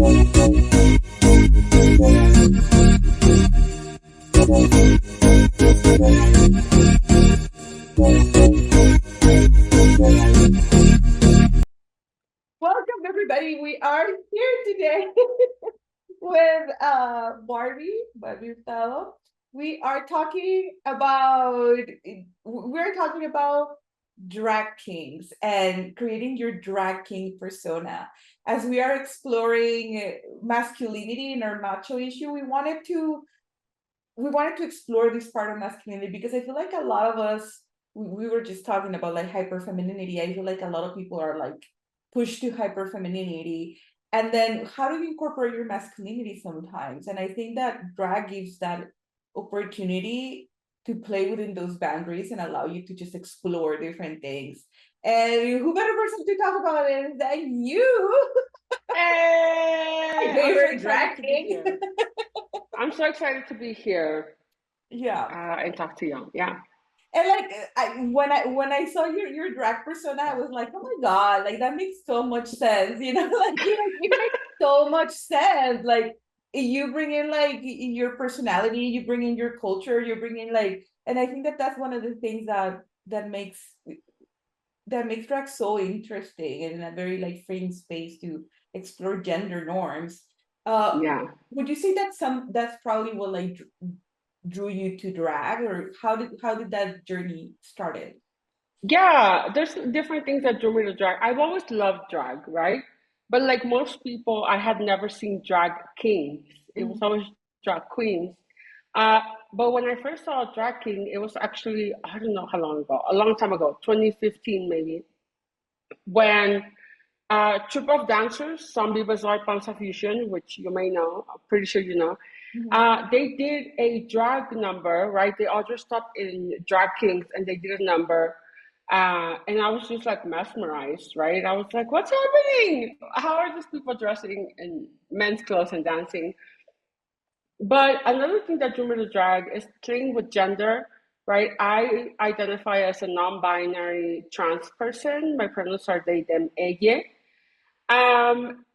Welcome, everybody. We are here today with Barbie Hurtado. We're talking about drag kings and creating your drag king persona. As we are exploring masculinity in our macho issue, we wanted to explore this part of masculinity because I feel like a lot of us, we were just talking about like hyper femininity. I feel like a lot of people are like pushed to hyper femininity. And then how do you incorporate your masculinity sometimes? And I think that drag gives that opportunity to play within those boundaries and allow you to just explore different things. And who better person to talk about it than you? My Hey, I'm so favorite excited drag to be king. here. I'm so excited to be here Yeah. and talk to you. Yeah. And like when I saw your drag persona, I was like, oh my god, like that makes so much sense, like it makes so much sense. Like you bring in like your personality, you bring in your culture, you bring in like, and I think that that's one of the things that makes drag so interesting and a very like freeing space to explore gender norms. Uh, Yeah. would you say that's probably what like drew you to drag, or how did that journey started? Yeah. There's different things that drew me to drag. I've always loved drag, right? But like most people, I had never seen drag kings. It was Mhm. always drag queens. Uh, but when I first saw a drag king, it was actually, I don't know how long ago, a long time ago, 2015 maybe, when a troupe of dancers, Zombie Bazaar Panza Fusion, which you may know, I'm pretty sure you know, Mhm. they did a drag number, right? They all dressed up in drag kings and they did a number. And I was just like mesmerized, right? I was like, what's happening? How are these people dressing in men's clothes and dancing? But another thing that drew me to drag is playing with gender, right? I identify as a non-binary trans person. My pronouns are they, them, ella.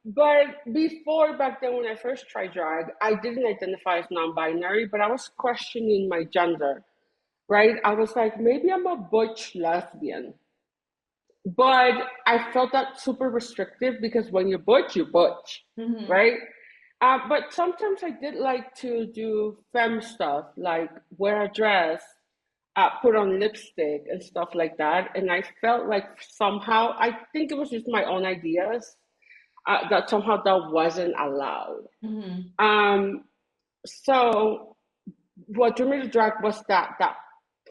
But before back then, when I first tried drag, I didn't identify as non-binary, but I was questioning my gender, right? I was like, maybe I'm a butch lesbian, but I felt that super restrictive because when you butch, Mhm. right? But sometimes I did like to do femme stuff, like wear a dress, put on lipstick and stuff like that. And I felt like somehow, I think it was just my own ideas, that somehow that wasn't allowed. Mhm. Um, so what drew me to drag was that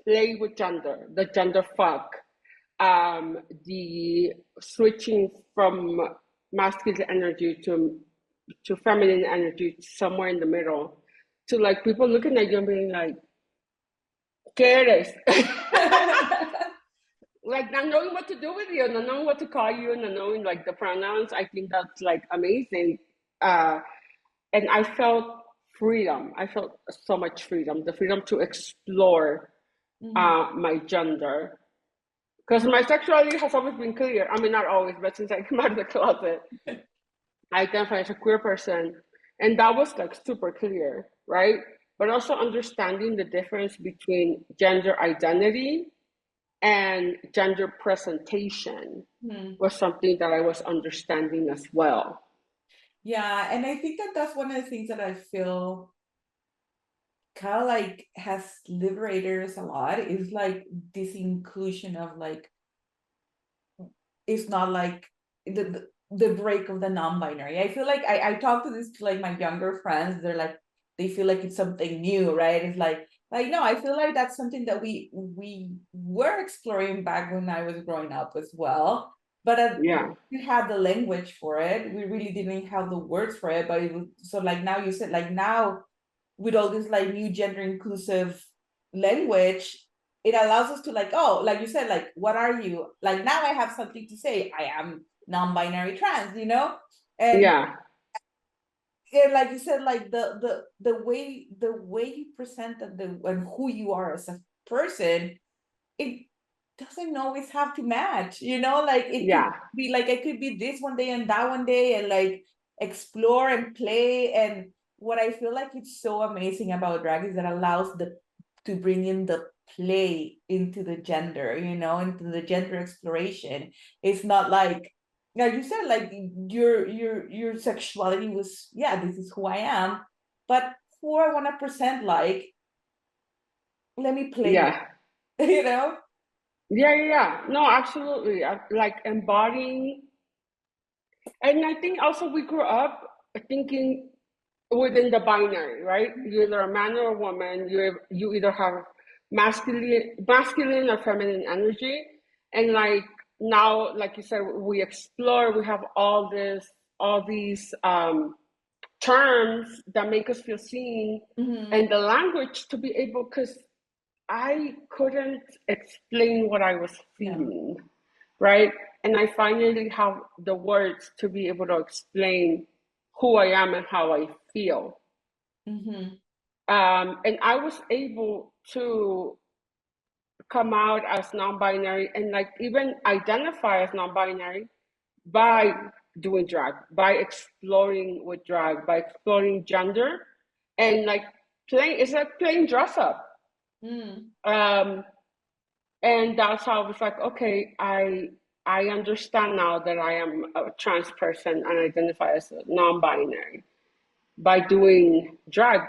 play with gender, the gender fuck, the switching from masculine energy to feminine energy, somewhere in the middle, to like people looking at you and being like, "¿Qué eres?" Like not knowing what to do with you, not knowing what to call you, not knowing like the pronouns. I think that's like amazing. Uh, and I felt freedom. I felt so much freedom, the freedom to explore Mhm. my gender. Because my sexuality has always been clear. I mean, not always, but since I came out of the closet, I identify as a queer person. And that was like super clear, right? But also understanding the difference between gender identity and gender presentation Mhm. was something that I was understanding as well. Yeah, and I think that that's one of the things that I feel kind of like has liberated us a lot is like this inclusion of like it's not like the break of the non-binary. I feel like I talk to this to like my younger friends. They're like they feel like it's something new, right? It's like no, I feel like that's something that we were exploring back when I was growing up as well. But Yeah, we had the language for it. We really didn't have the words for it. But it was so like now you said like now with all this like new gender inclusive language, it allows us to like, oh, like you said, like, what are you? Like now I have something to say. I am non-binary trans, And, yeah, and like you said, like the way you present and who you are as a person, it doesn't always have to match, like it could yeah, be like I could be this one day and that one day and like explore and play. And what I feel like it's so amazing about drag is that allows the to bring in the play into the gender, you know, into the gender exploration. It's not like, now you said like your sexuality was, yeah, this is who I am, but who I want to present, like, let me play with, Yeah. you know. Yeah. No, absolutely. Like embodying, and I think also we grew up thinking within the binary, right? You're either a man or a woman. You either have masculine or feminine energy, and like now, like you said, we explore. We have all these terms that make us feel seen, Mm-hmm. and the language to be able, because I couldn't explain what I was Yeah. feeling, right? And I finally have the words to be able to explain who I am and how I feel. Mm-hmm. And I was able to come out as non-binary and like even identify as non-binary by doing drag, by exploring with drag, by exploring gender, and like playing. It's like playing dress up. Mm. Um, and that's how I was like, okay, I understand now that I am a trans person and identify as a non-binary by doing drag.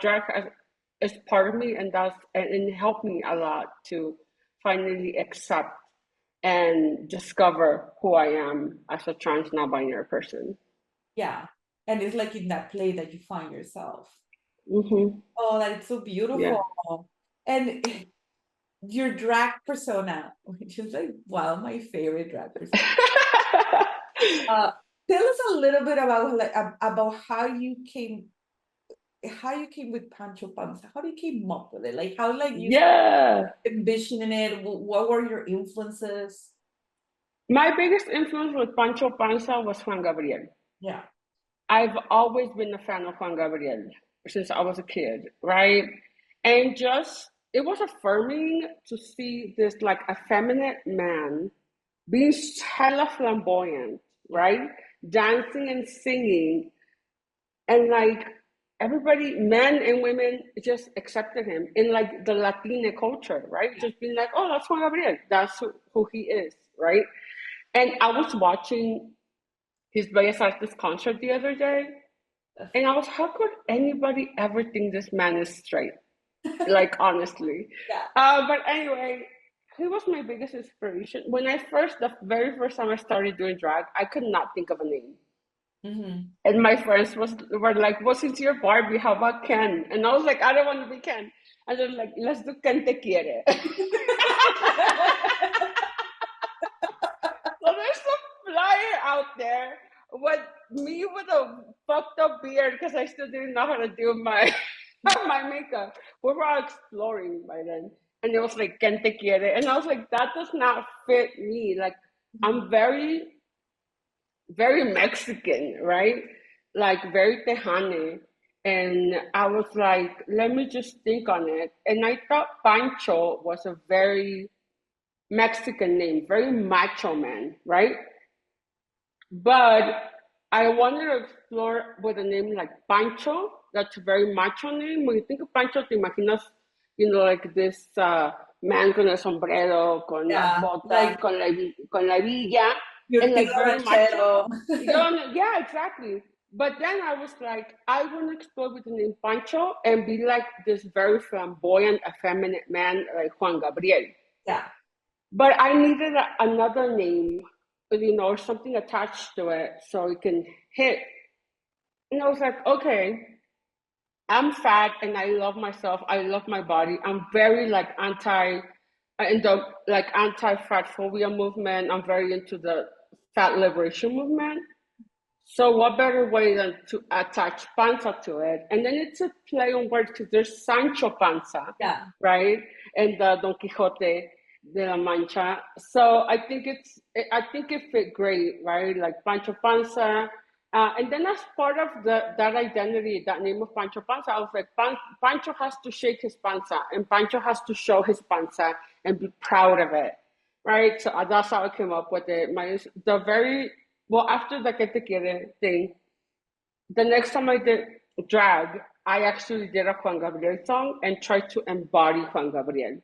Is part of me, and it helped me a lot to finally accept and discover who I am as a trans non-binary person. Yeah. And it's like in that play that you find yourself. Hmm. Oh, that is so Yeah. beautiful. And your drag persona, which is like, wow, my favorite drag persona. Uh, Tell us a little bit about like about how you came with Pancho Panza. How you came up with it? Like how like you Yeah. envisioning it? What were your influences? My biggest influence with Pancho Panza was Juan Gabriel. Yeah. I've always been a fan of Juan Gabriel since I was a kid, right? And just it was affirming to see this like effeminate man being hella flamboyant, Yeah. right? Dancing and singing, and like everybody, men and women, just accepted him in like the Latina culture, right? Just being like, oh, that's Juan Gabriel. That's who he is, right? And I was watching his Bellas Artes concert the other day, and I was, how could anybody ever think this man is straight? Like, honestly. Yeah. But anyway, he was my biggest inspiration. When the very first time I started doing drag, I could not think of a name. Mm-hmm. And my friends were like, well, since you're Barbie, how about Ken? And I was like, I don't want to be Ken. And they're like, let's do Ken Te Quiere. So there's a flyer out there with me with a fucked up beard because I still didn't know how to do my my makeup. We were all exploring by then. And it was like Ken Te Quiere. And I was like, that does not fit me. Like I'm very Mexican, right? Like very Tejane. And I was like, let me just think on it. And I thought Pancho was a very Mexican name, very macho man, right? But I wanted to explore with a name like Pancho. That's a very macho name. When you think of Pancho, te imaginas, like this man con el sombrero, con las Yeah. botas, Like con la villa, your and tío like very macho. ranchero. Yeah, exactly. But then I was like, I want to explore with the name Pancho and be like this very flamboyant, effeminate man like Juan Gabriel. Yeah. But I needed another name, or something attached to it so it can hit. And I was like, okay, I'm fat and I love myself. I love my body. I'm very like in the like anti-fat phobia movement. I'm very into the fat liberation movement. So what better way than to attach panza to it? And then it's a play on words because there's Sancho Panza, Yeah. right? And the Don Quixote de la Mancha. So I think it fit great, right? Like Pancho Panza. And then as part of that identity, that name of Pancho Panza, I was like, Pancho has to shake his panza and Pancho has to show his panza and be proud of it, right? So that's how I came up with it. The very well, after the Que Te Quiere thing, the next time I did drag, I actually did a Juan Gabriel song and tried to embody Juan Gabriel.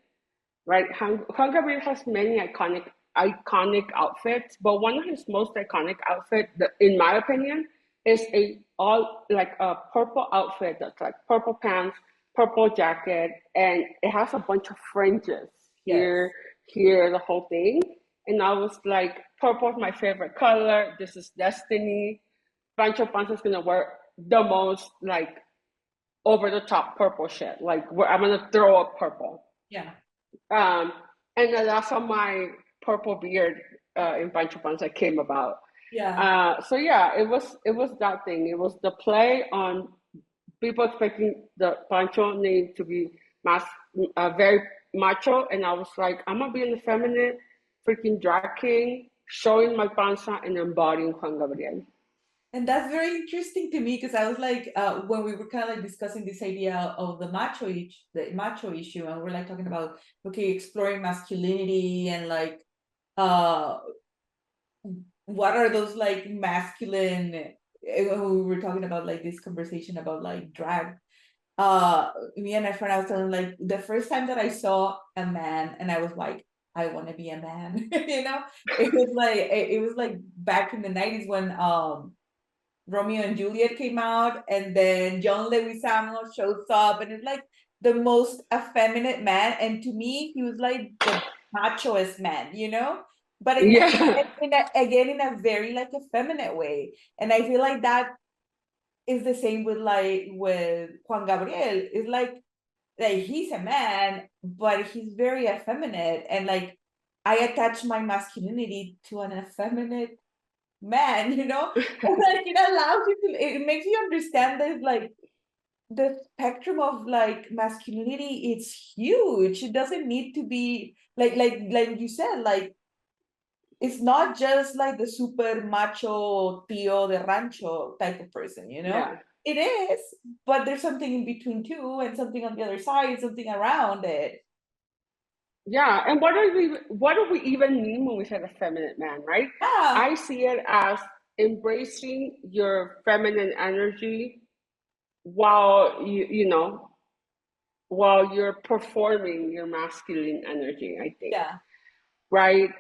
Right? Juan Gabriel has many iconic outfits, but one of his most iconic outfits, in my opinion, is a all like a purple outfit that's like purple pants, purple jacket, and it has a bunch of fringes Yes. here, here, the whole thing. And I was like, purple is my favorite color. This is destiny. Pancho Panza is gonna wear the most like over the top purple shit. Like I'm gonna throw up purple. Yeah. Um, and that's how my purple beard in Pancho Panza came about. Yeah. So yeah, it was that thing. It was the play on people expecting the Pancho name to be mas very macho, and I was like, I'm gonna be an effeminate freaking drag king, showing my panza and embodying Juan Gabriel. And that's very interesting to me because I was like, when we were kind of like discussing this idea of the macho issue, and we're like talking about okay, exploring masculinity and like, uh, what are those like masculine? When we were talking about like this conversation about like drag, me and my friend, I was telling like the first time that I saw a man, and I was like, I want to be a man, it was like back in the 90s when Romeo and Juliet came out, and then John Leguizamo shows up, and it's like the most effeminate man. And to me, he was like the machoest man. But Yeah, again, in a very like effeminate way. And I feel like that is the same with like with Juan Gabriel. It's like he's a man, but he's very effeminate, and like I attach my masculinity to an effeminate man. And like it allows you to, it makes you understand that like the spectrum of like masculinity, it's huge. It doesn't need to be like you said, like it's not just like the super macho tío de rancho type of person. yeah. It is, but there's something in between too, and something on the other side, something around it. Yeah, and what do we even mean when we say a feminine man, right? Yeah. I see it as embracing your feminine energy while while you're performing your masculine energy, I think. Yeah. Right?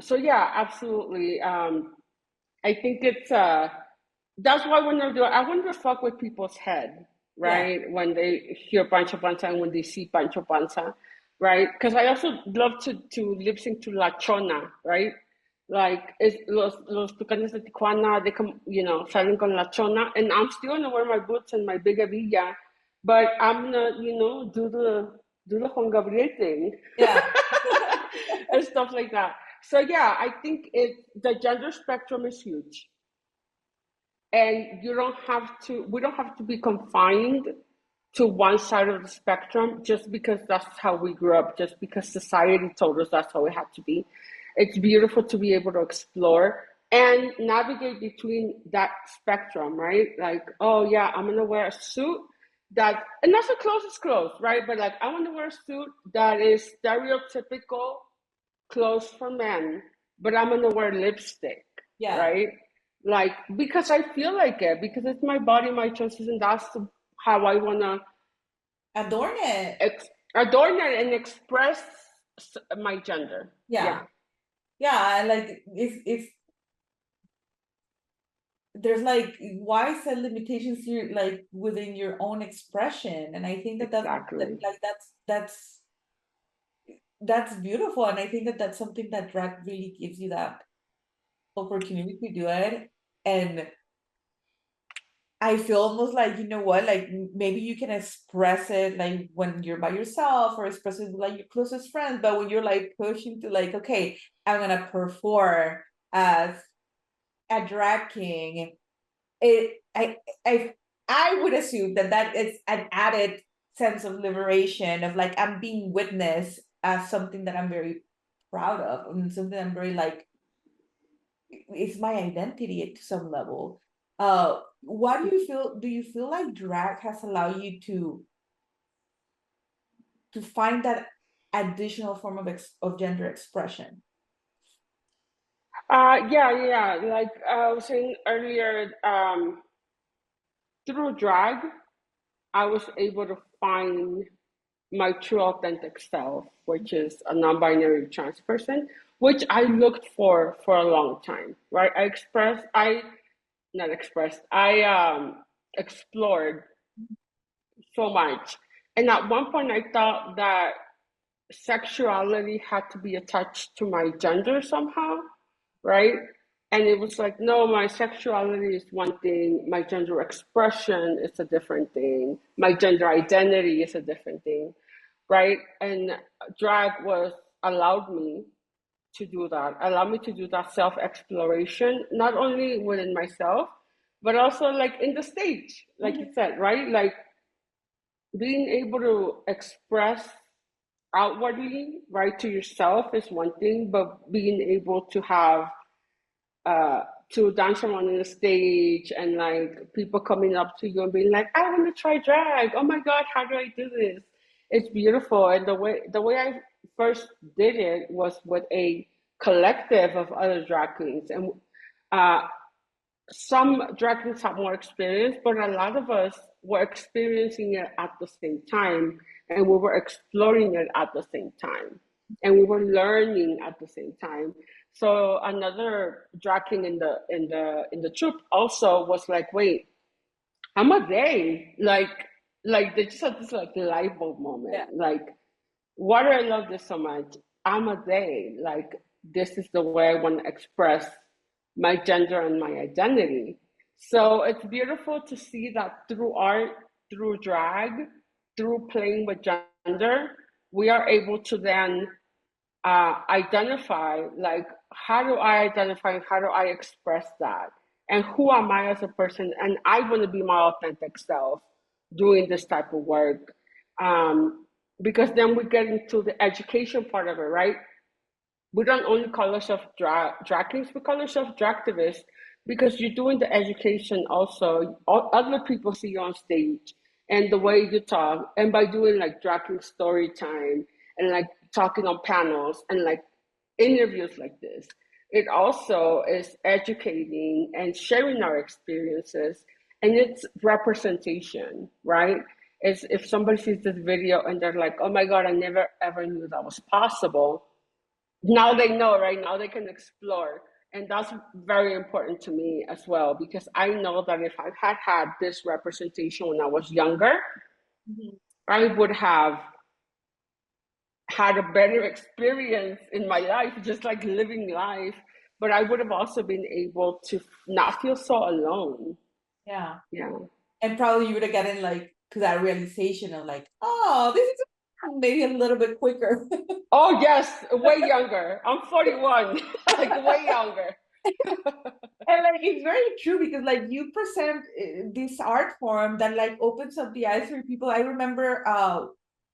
So yeah, absolutely. I think it's that's why when they're doing, I wonder fuck with people's head, Yeah. right? When they hear Pancho Panza and when they see Pancho Panza, right? Because I also love to lip sync to La Chona, right? Like it's los tucanes de Tijuana, they come, salen con La Chona, and I'm still gonna wear my boots and my big hebilla, but I'm gonna, do the Juan Gabriel thing Yeah. and stuff like that. So yeah, I think the gender spectrum is huge, and we don't have to be confined to one side of the spectrum just because that's how we grew up, just because society told us that's how it had to be. It's beautiful to be able to explore and navigate between that spectrum, right? Like, oh yeah, I'm gonna wear a suit and that's the closest clothes, right? But like, I want to wear a suit that is stereotypical clothes for men, but I'm gonna wear lipstick, Yeah. right? Like, because I feel like it, because it's my body, my choices, and that's how I wanna Adorn it. adorn it and express my gender. Yeah. Yeah, Yeah, like if there's like why set limitations here like within your own expression, and I think exactly. that's beautiful, and I think that's something that drag really gives you that opportunity to do it. And I feel almost like, you know what, like maybe you can express it like when you're by yourself, or express it with like your closest friends, but when you're like pushing to like, okay, I'm gonna perform as a drag king, it I I would assume that is an added sense of liberation, of like I'm being witnessed as something that I'm very proud of, and something I'm very like, it's my identity to some level. What do you feel like drag has allowed you to find that additional form of gender expression? Yeah. Like I was saying earlier, through drag, I was able to find my true authentic self, which is a non-binary trans person, which I looked for a long time, right? I not expressed, I explored so much. And at one point I thought that sexuality had to be attached to my gender somehow, right? And it was like, no, my sexuality is one thing, my gender expression is a different thing, my gender identity is a different thing, right? And drag was allowed me to do that, allowed me to do that self exploration, not only within myself, but also like in the stage, like you Mhm. said, right? Like being able to express outwardly, right, to yourself is one thing, but being able to have uh to dance around on the stage and like people coming up to you and being like, I want to try drag. Oh my God, how do I do this? It's beautiful. And the way I first did it was with a collective of other drag queens. And uh some drag queens have more experience, but a lot of us were experiencing it at the same time, and we were exploring it at the same time, and we were learning at the same time. So another drag king in the troupe also was like, "Wait, I'm a gay." Like they just had this like light bulb moment. Yeah. Like, why do I love this so much? I'm a they. Like, this is the way I want to express my gender and my identity. So it's beautiful to see that through art, through drag, through playing with gender, we are able to then identify, like, how do I identify and how do I express that? And who am I as a person? And I want to be my authentic self doing this type of work. Um, because then we get into the education part of it, right? We don't only call ourselves drag kings, we call ourselves dragtivists because you're doing the education also. Other people see you on stage and the way you talk, and by doing like drag king story time and like talking on panels and like interviews like this, it also is educating and sharing our experiences, and it's representation, right? It's if somebody sees this video and they're like, oh my God, I never ever knew that was possible. Now they know, right? Now they can explore. And that's very important to me as well, because I know that if I had had this representation when I was younger, Mhm. I would have had a better experience in my life, just like living life. But I would have also been able to not feel so alone. Yeah. Yeah. And probably you would have gotten like to that realization of like, oh, this is maybe a little bit quicker. Oh, yes, way younger. I'm 41, like way younger. And like it's very true because like you present this art form that like opens up the eyes for people. I remember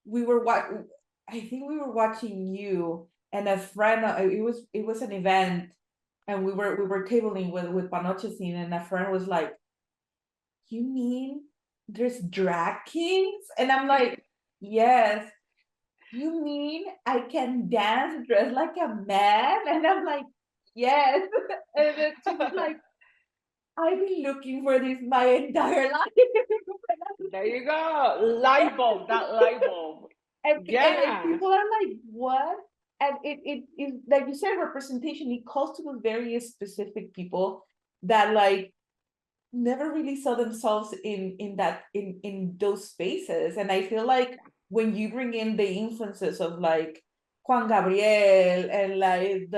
we were what I think we were watching you and a friend it was an event and we were tabling with Panocha scene and a friend was like, you mean there's drag kings? And I'm like, yes. You mean I can dance dressed like a man? And I'm like, yes. And then she was like, I've been looking for this my entire life. There you go. Light bulb, that light bulb. And like Yeah. people are like, what? And it is like you said, representation, it calls to those very specific people that like never really saw themselves in those spaces. And I feel like when you bring in the influences of like Juan Gabriel and like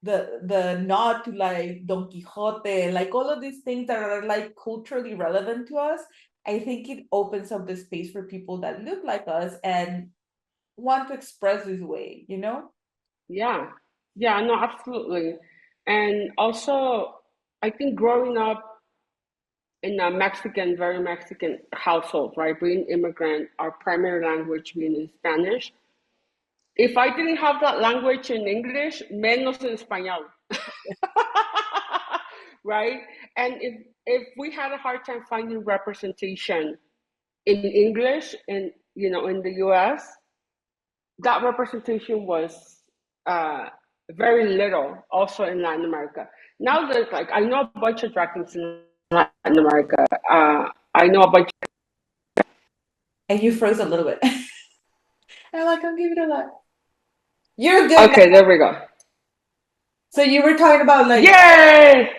the nod to like Don Quixote, like all of these things that are like culturally relevant to us, I think it opens up the space for people that look like us and want to express this way, you know? Yeah. Yeah, no, absolutely. And also, I think growing up in a Mexican, very Mexican household, right, being immigrant, our primary language being in Spanish, if I didn't have that language in English, menos en español. Right? And if we had a hard time finding representation in English in in the US, that representation was uh, very little also in Latin America. Now there's like I know a bunch of drag queens in Latin America. I know a bunch. And you froze a little bit. I'm like, I'll give it a lot. You're good now. Okay, there we go. So you were talking about like Yay!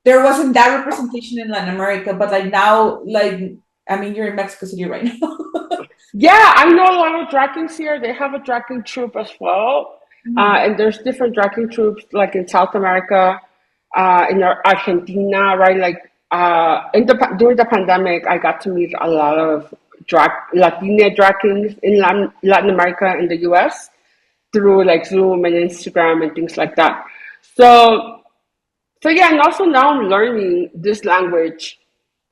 there wasn't that representation in Latin America, but like now, like I mean, you're in Mexico City right now. Yeah, I know a lot of drag kings here. They have a drag king troupe as well. Mhm. And there's different drag king troupes like in South America, in Argentina, right? Like during the pandemic, I got to meet a lot of Latina drag kings in Latin America and the US through like Zoom and Instagram and things like that. So, so yeah, and also now I'm learning this language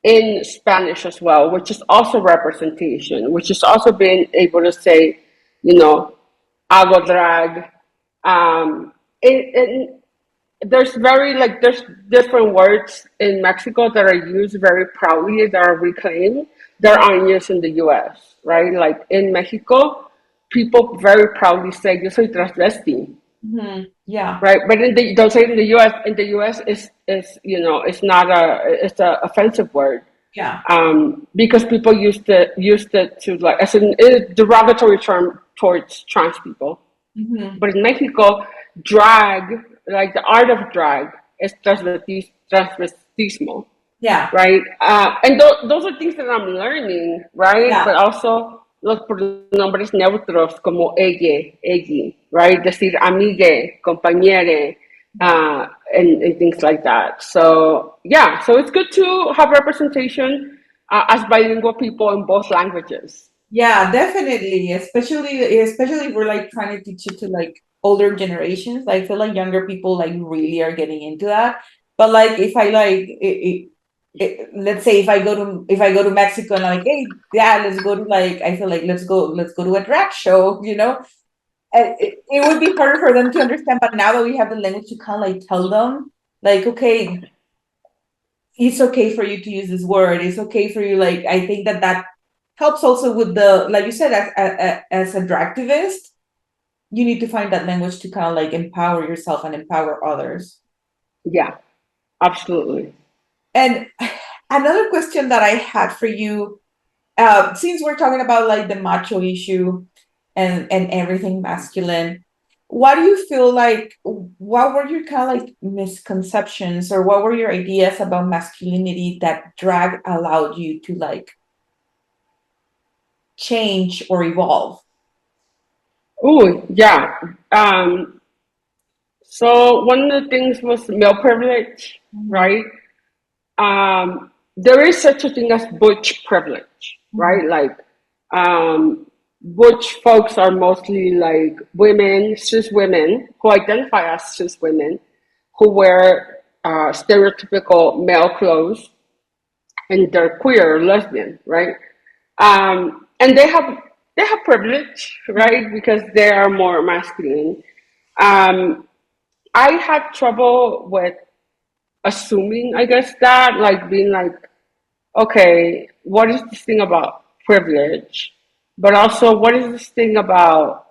in Spanish as well, which is also representation, which is also being able to say, you know, hago drag. And there's there's different words in Mexico that are used very proudly that are reclaimed that aren't used in the U.S. Right? Like in Mexico, people very proudly say yo soy transvesti, Yeah, right? But don't say it in the U.S. In the U.S., is it's not it's a offensive word, yeah. because people used it to like as a derogatory term towards trans people. Hmm. But in Mexico, drag, like the art of drag, is transvestismo, Yeah, right? And those are things that I'm learning, right? yeah, But also los pronombres neutros como ella, right? Decir amigue, compañere, and things like that. So yeah, so it's good to have representation as bilingual people in both languages. yeah, definitely. Especially if we're like trying to teach it to like older generations. I feel like younger people like really are getting into that. But like if I like let's say if I go to Mexico and I'm like, hey, yeah, let's go to like I feel like let's go to a drag show, And it would be harder for them to understand. But now that we have the language to kind of like tell them, like, okay, it's okay for you to use this word. It's okay for you. Like, I think that helps also with the, like you said, as a dragtivist, you need to find that language to kind of like empower yourself and empower others. Yeah, absolutely. And another question that I had for you, since we're talking about like the macho issue and everything masculine, what do you feel like, what were your kind of like misconceptions or what were your ideas about masculinity that drag allowed you to like change or evolve? Oh, yeah. Um, so one of the things was male privilege, Mhm, right? There is such a thing as butch privilege, mhm, right? Like, butch folks are mostly like women, cis women who identify as cis women, who wear stereotypical male clothes, and they're queer or lesbian, right? And they have privilege, right? Because they are more masculine. Um, I had trouble with assuming, I guess, that like being like, okay, what is this thing about privilege? But also, what is this thing about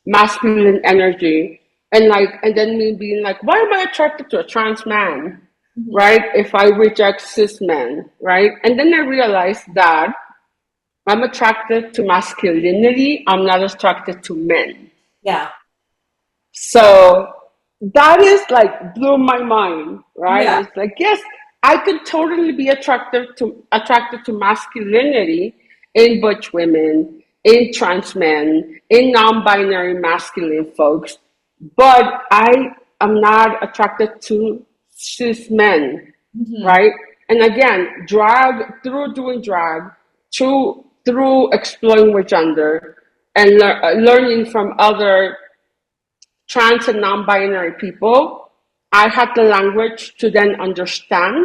masculine energy? And then me being like, why am I attracted to a trans man, mhm. right? If I reject cis men, right? And then I realized that I'm attracted to masculinity. I'm not attracted to men. Yeah, So that is like blew my mind, right? yeah, It's like, yes, I could totally be attracted to masculinity in butch women, in trans men, in non-binary masculine folks, but I am not attracted to cis men, mhm, right? And again, drag through doing drag, through exploring with gender, and learning from other trans and non-binary people, I had the language to then understand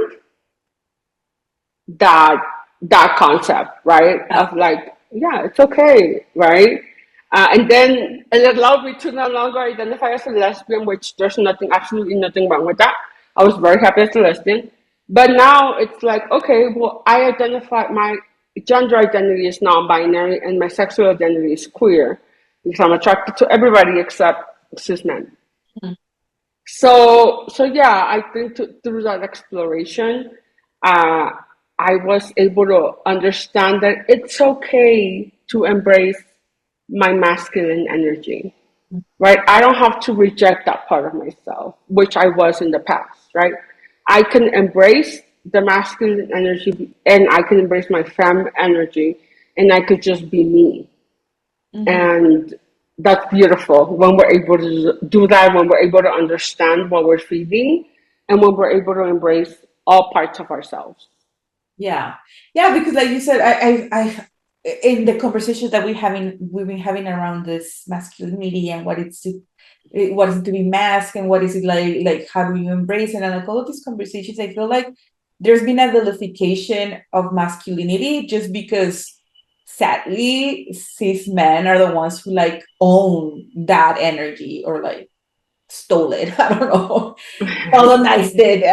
that that concept, right? yeah, Of like, yeah, it's okay, right? And then it allowed me to no longer identify as a lesbian, which there's absolutely nothing wrong with that. I was very happy as a lesbian. But now it's like, okay, well, my gender identity is non-binary and my sexual identity is queer because I'm attracted to everybody except cis men. mhm. So yeah, I think through that exploration, uh, I was able to understand that it's okay to embrace my masculine energy, right? I don't have to reject that part of myself, which I was in the past, right? I can embrace the masculine energy and I can embrace my femme energy and I could just be me. Mhm. And that's beautiful when we're able to do that, when we're able to understand what we're feeling, and when we're able to embrace all parts of ourselves. Yeah, yeah, because like you said, in the conversations that we've been having around this masculinity and what is it to be masked and what is it like how do you embrace it and like all of these conversations, I feel like there's been a vilification of masculinity just because sadly cis men are the ones who like own that energy or like stole it. I don't know, colonized it.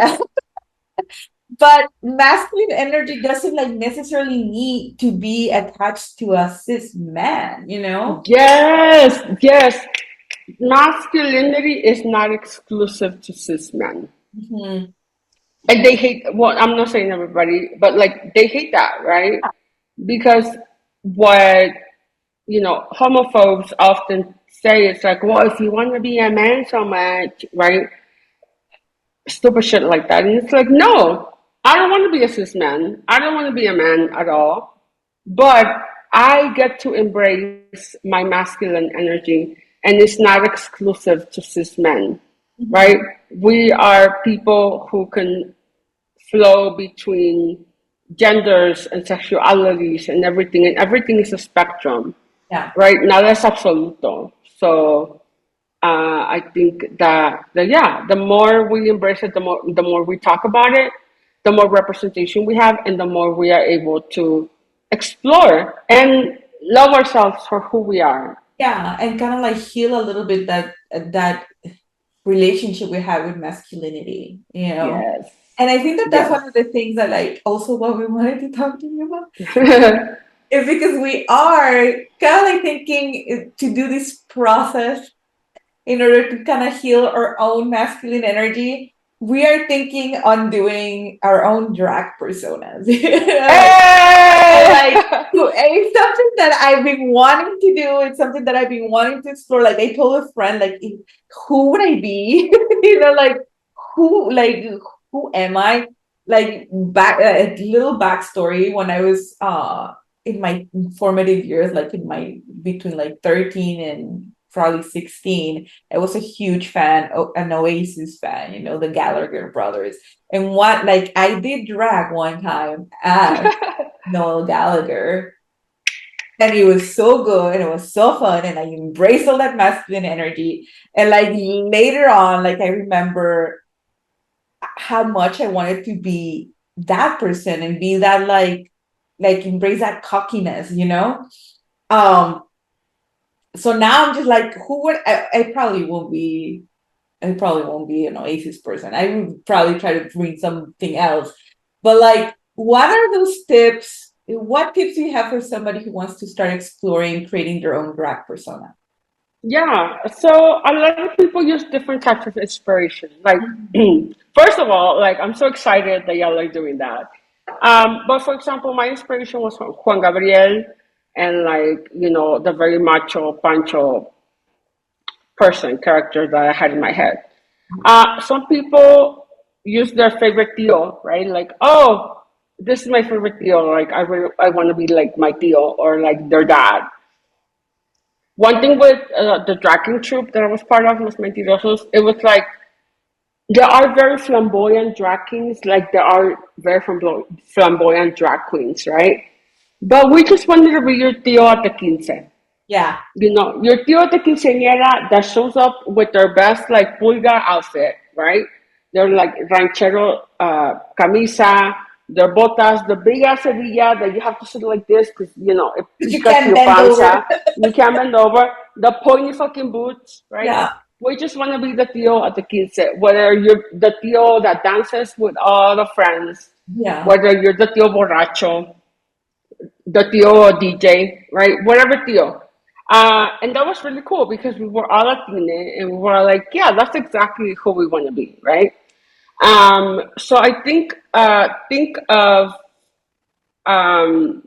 But masculine energy doesn't like necessarily need to be attached to a cis man, you know? Yes, yes. Masculinity is not exclusive to cis men. Mhm. And they hate, well, I'm not saying everybody, but like they hate that, right? Because what, homophobes often say, it's like, well, if you want to be a man so much, right? Stupid shit like that. And it's like, no, I don't want to be a cis man. I don't want to be a man at all. But I get to embrace my masculine energy, and it's not exclusive to cis men, Mhm. right? We are people who can flow between genders and sexualities and everything is a spectrum, Yeah. right? Nada es absoluto. So I think that yeah, the more we embrace it, the more we talk about it, the more representation we have, and the more we are able to explore and love ourselves for who we are. Yeah, and kind of like heal a little bit that relationship we have with masculinity, you know? Yes, And I think that that's yes. one of the things that like also what we wanted to talk to you about is because we are kind of like thinking to do this process in order to kind of heal our own masculine energy, we are thinking on doing our own drag personas. like, and Hey! like it's something that I've been wanting to do. It's something that I've been wanting to explore. Like I told a friend, like who would I be? Like who am I? Like back a little backstory when I was in my formative years, like in my between like 13 and probably 16, I was a huge fan, an Oasis fan, the Gallagher brothers. And what, like, I did drag one time as Noel Gallagher, and it was so good and it was so fun, and I embraced all that masculine energy. And like later on, like I remember how much I wanted to be that person and be that like embrace that cockiness. Um, so now I'm just like, who would I probably won't be an Oasis person. I would probably try to bring something else. But like, what are those tips? What tips do you have for somebody who wants to start exploring creating their own drag persona? Yeah, so a lot of people use different types of inspiration. Like, first of all, like I'm so excited that y'all are doing that. But for example, my inspiration was from Juan Gabriel and like, the very macho pancho person character that I had in my head. Some people use their favorite tío, right? Like, oh, this is my favorite tío. Like, I want to be like my tío or like their dad. One thing with the dragging troupe that I was part of, Los Mentirosos, it was like there are very flamboyant drag kings, like there are very flamboyant drag queens, right? But we just wanted to be your tío at the quince. Yeah. Your tío at the quinceañera that shows up with their best like pulga outfit, right? They're like ranchero camisa, their botas, the big ass hebilla that you have to sit like this because it You pica can your bend over. panza. You can't bend over. The pointy fucking boots, right? Yeah. We just want to be the tío at the quince, whether you're the tío that dances with all the friends, Yeah. whether you're the tío borracho, the tío DJ, right? Whatever tío. And that was really cool because we were all Latina and we were like, yeah, that's exactly who we want to be, right? So I think of um,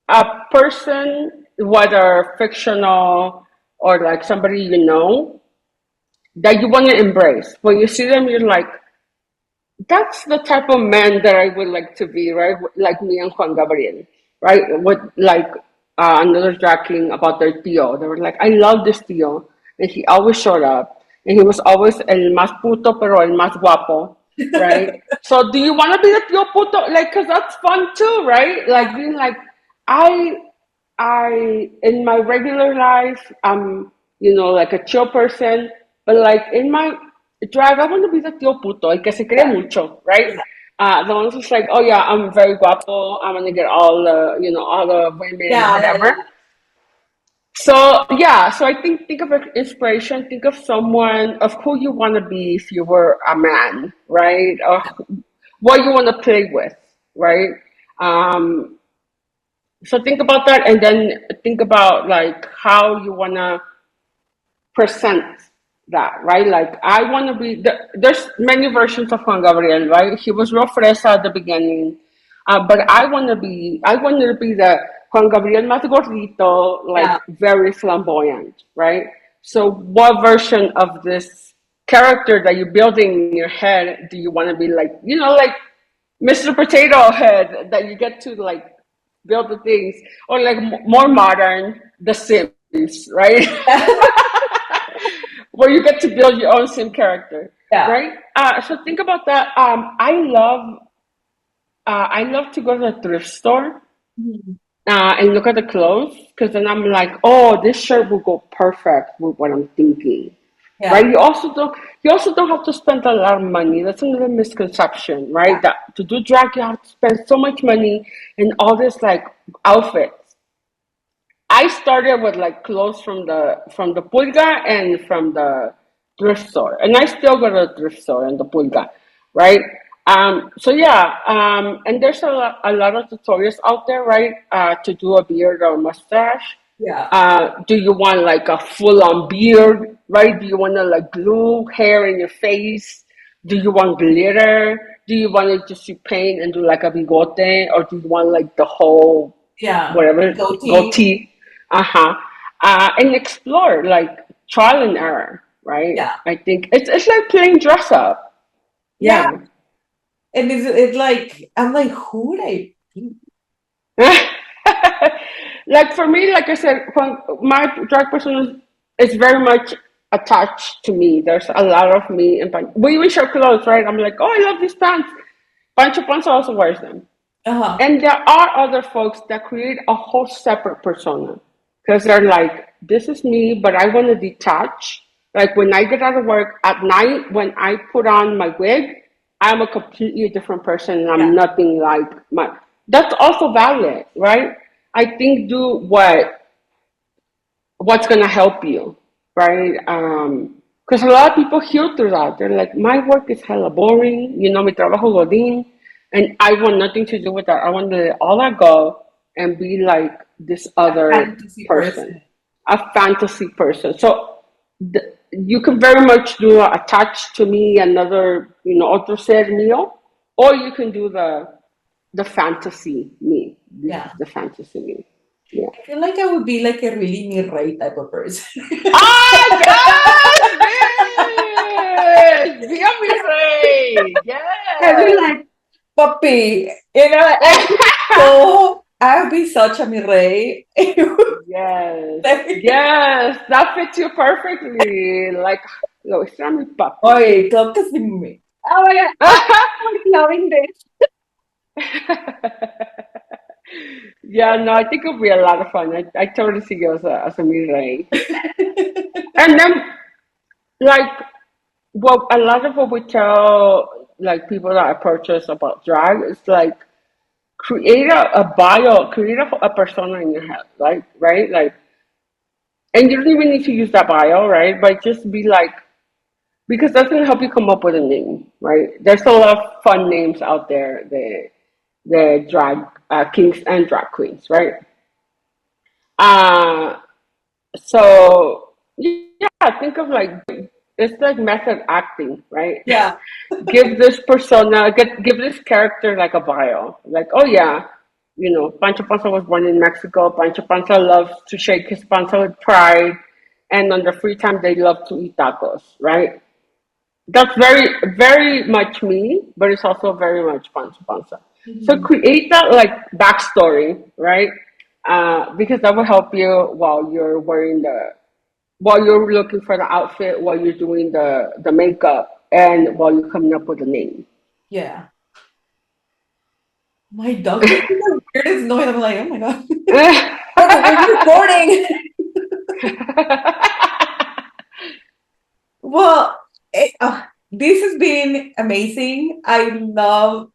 a person, whether fictional or like somebody you know, that you want to embrace. When you see them, you're like, that's the type of man that I would like to be, right? Like me and Juan Gabriel, right? With like another drag king about their tío. They were like, I love this tío. And he always showed up. And he was always el más puto, pero el más guapo, right? So do you want to be the tío puto? Like, because that's fun too, right? Like being like, I in my regular life, I'm, like a chill person, but like in my drag, I want to be the tío puto, el que se cree Yeah. mucho, right? Yeah. The ones who's like, oh yeah, I'm very guapo, I'm gonna get all the, all the women, Yeah. Yeah. whatever. So yeah, so I think of an inspiration, think of someone of who you want to be if you were a man, right? Or what you want to play with, right? Um, so think about that, and then think about like how you wanna present that, right? Like I want to be. There's many versions of Juan Gabriel, right? He was real fresa at the beginning, but I want to be. I want to be the Juan Gabriel más gordito, like Yeah. very flamboyant, right? So, what version of this character that you're building in your head do you want to be like? Like Mr. Potato Head that you get to like build the things, or like more modern, The Sims, right? Where you get to build your own sim character, Yeah. right? So think about that. I love to go to the thrift store Mhm. and look at the clothes because then I'm like, oh, this shirt will go perfect with what I'm thinking, right? Yeah. You also don't have to spend a lot of money. That's another misconception, right? Yeah. That to do drag, you have to spend so much money in all this like outfits. I started with like clothes from the pulga and from the thrift store, and I still go to the thrift store and the pulga, right? So yeah, and there's a lot of tutorials out there, right? To do a beard or mustache. Yeah. Do you want like a full-on beard, right? Do you want to like glue hair in your face? Do you want glitter? Do you want to just you paint and do like a bigote, or do you want like the whole Yeah. whatever Goatee. goatee? Uh-huh. And explore like trial and error, right? Yeah. I think it's like playing dress up. Yeah. Yeah. And it's like, I'm like, who would I be? Like for me, like I said, when my drag person is very much attached to me. There's a lot of me and we even share clothes, right? I'm like, oh, I love these pants. Pancho Panza also wears them. Uh-huh. And there are other folks that create a whole separate persona because they're like, this is me, but I want to detach. Like when I get out of work at night, when I put on my wig, I'm a completely different person and Yeah. I'm nothing like my. That's also valid, right? I think do what's gonna help you, right? Because a lot of people heal through that. They're like, my work is hella boring, mi trabajo godín, and I want nothing to do with that. I want to let all that go and be like this A other fantasy person, person. a fantasy person. So you can very much do attach to me another, otro ser mío, or you can do the fantasy me. This is Yeah. the fantasy me. Yeah. I feel like I would be like a really me right type of person. Ah, yes, bitch! Be a mi rey. I'd be Yes. like, puppy, I'd be so, I'd be such a mi rey. Yes. Yes. That fits you perfectly. Like, lo extra mi papi. Oye, claro que sí, me. Oh my God, I'm loving this. Yeah, no, I think it'll be a lot of fun. I totally see you as a mi rey. And then, like, well, a lot of what we tell, like, people that approach us about drag is like, create a bio, create a persona in your head, right? Like, and you don't even need to use that bio, right? But just be like, because that's gonna help you come up with a name, right? There's a lot of fun names out there, the drag kings and drag queens, right? Uh, So yeah, think of like it's like method acting, right? Yeah. Give this persona, give this character like a bio. Like, oh yeah, Pancho Panza was born in Mexico. Pancho Panza loves to shake his panza with pride, and on the free time they love to eat tacos, right? That's very, very much me, but it's also very much Pancho Panza. So Mhm. create that like backstory, right? Because that will help you while you're looking for the outfit, while you're doing the makeup, and while you're coming up with a name. Yeah. My dog's making the weirdest noise. I'm like, oh my God. Oh, we're recording. Well, this has been amazing. I love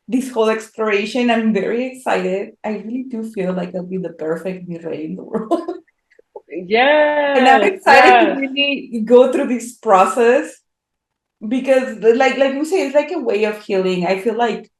this whole exploration. I'm very excited. I really do feel like I'll be the perfect Mireille in the world. And I'm Yes, excited to yes, really go through this process because like you say, it's like a way of healing. I feel like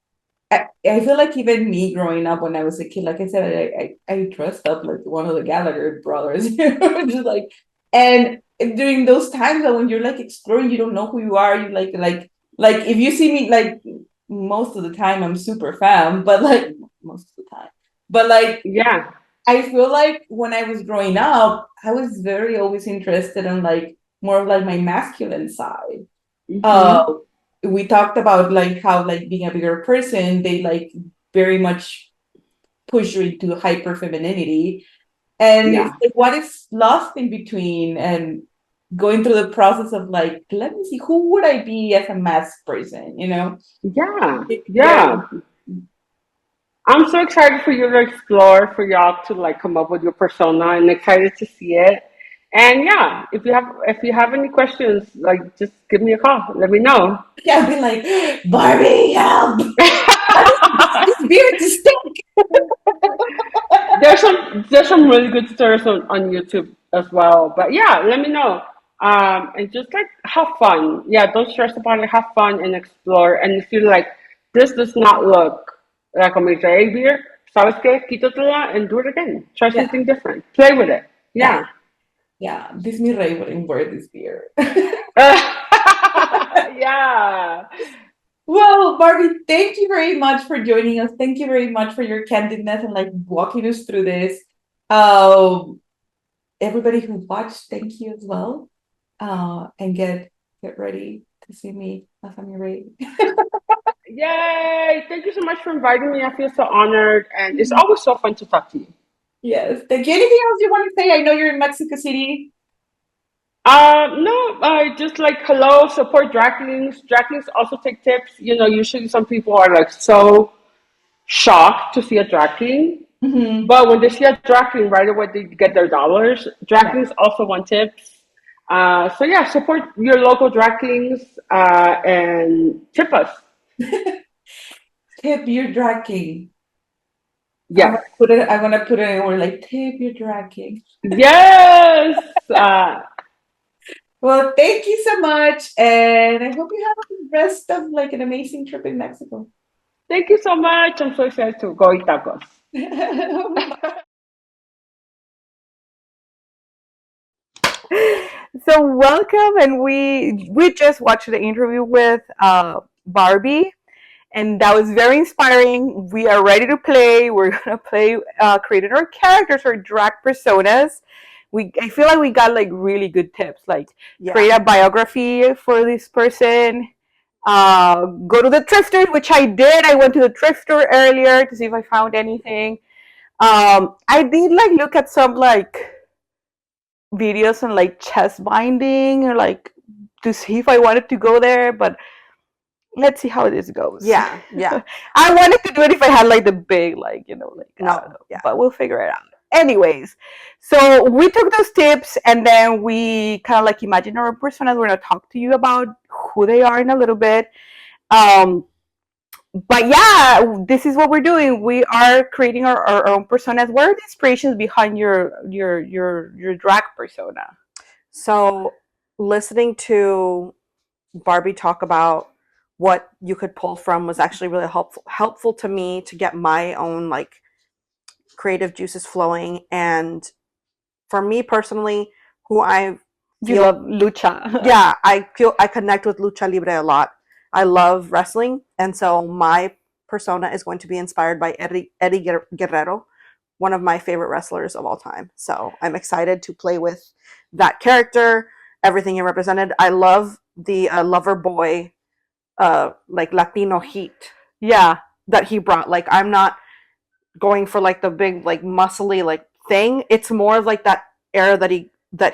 even me growing up when I was a kid, like I said, I dressed up like one of the Gallagher brothers, just like, and during those times that when you're like exploring, you don't know who you are. You like if you see me like most of the time, I'm super fam, but like most of the time, but like yeah. I feel like when I was growing up, I was very always interested in like more of like my masculine side. Hmm. uh we talked about like how like being a bigger person they like very much push you into hyper femininity, and it's Yeah, like what is lost in between, and going through the process of like let me see who would I be as a mass person, yeah, yeah. yeah. I'm so excited for you to explore, for y'all to like come up with your persona, and excited to see it. And yeah, if you have any questions, like just give me a call. Let me know. Yeah, I've been like Barbie help. How does this beard to stick? There's some really good stories on YouTube as well. But yeah, let me know. And just like have fun. Yeah, don't stress about it. Have fun and explore. And if you're like, this does not look like a beer, ¿sabes qué? Quítatela and do it again. Try Yeah, something different. Play with it. yeah, Yeah. yeah, Disney Ray wouldn't wear this beard. Yeah. Well, Barbie, thank you very much for joining us. Thank you very much for your candidness and like walking us through this. Um, Everybody who watched, thank you as well. And get ready to see me as I'm ready. Yay. Thank you so much for inviting me. I feel so honored. And it's always so fun to talk to you. Yes. Thank you. Anything else you want to say? I know you're in Mexico City. No, I just like hello, support drag queens. Drag queens also take tips. Usually some people are like so shocked to see a drag queen, Hmm. but when they see a drag queen, right away they get their dollars. Drag Yeah. queens also want tips. So yeah, support your local drag queens and tip us. Tip your drag king. I'm Yes, gonna put it. I'm gonna put it in order like tip your drag king. yes. Well, thank you so much, and I hope you have the rest of like an amazing trip in Mexico. Thank you so much. I'm so excited to go eat tacos. So welcome, and we just watched the interview with Barbie, and that was very inspiring. We are ready to play. We're gonna play, creating our characters or drag personas. I feel like we got like really good tips, like create Yeah. a biography for this person. Go to the thrift store, which I did. I went to the thrift store earlier to see if I found anything. I did like look at some like videos on like chest binding or like to see if I wanted to go there, but let's see how this goes. Yeah. Yeah. I wanted to do it if I had like the big, like, like, I don't No. know, Yeah. but we'll figure it out. Anyways, so we took those tips and then we kind of like imagine our personas. We're going to talk to you about who they are in a little bit. Um, but yeah, this is what we're doing. We are creating our own personas. What are the inspirations behind your drag persona? So listening to Barbie talk about what you could pull from was actually really helpful to me to get my own like creative juices flowing. And for me personally, who I You love lucha. yeah, I feel I connect with lucha libre a lot. I love wrestling, and so my persona is going to be inspired by Eddie Guerrero, one of my favorite wrestlers of all time. So I'm excited to play with that character, everything it represented. I love the lover boy, like Latino heat Yeah. that he brought. Like I'm not going for like the big like muscly like thing. It's more of like that era that